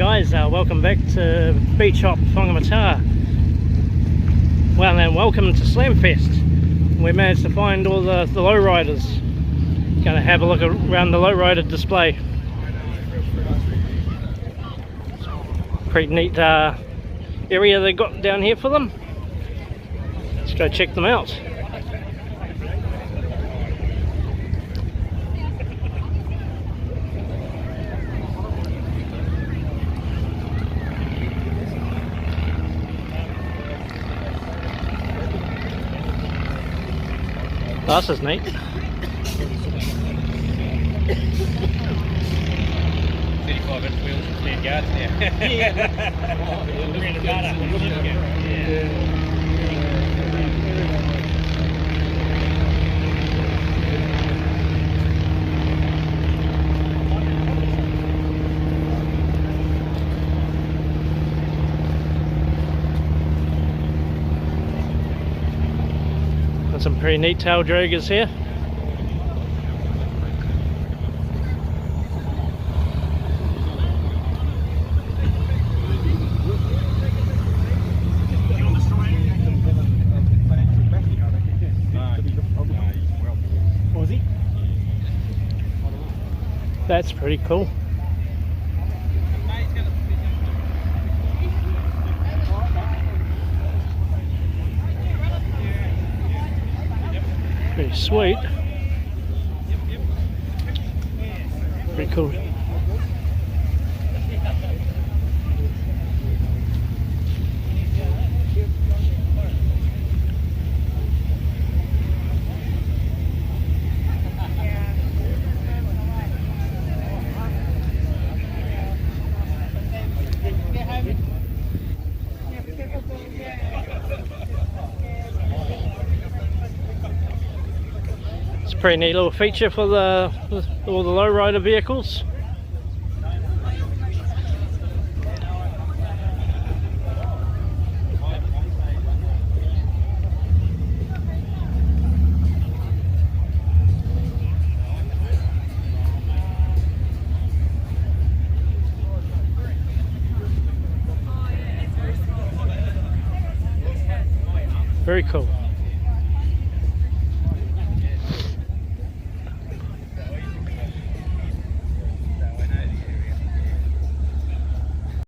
guys, welcome back to Beach Hop Whangamata. Well then, welcome to Slamfest. We managed to find all the Lowriders. Gonna have a look around the Lowrider display. Pretty neat area they got down here for them. Let's go check them out. This is neat. 35 inch wheels and 10 yards now. Some pretty neat tail draggers here. That's pretty cool. Pretty sweet. Pretty cool. It's a pretty neat little feature for all the lowrider vehicles. Very cool.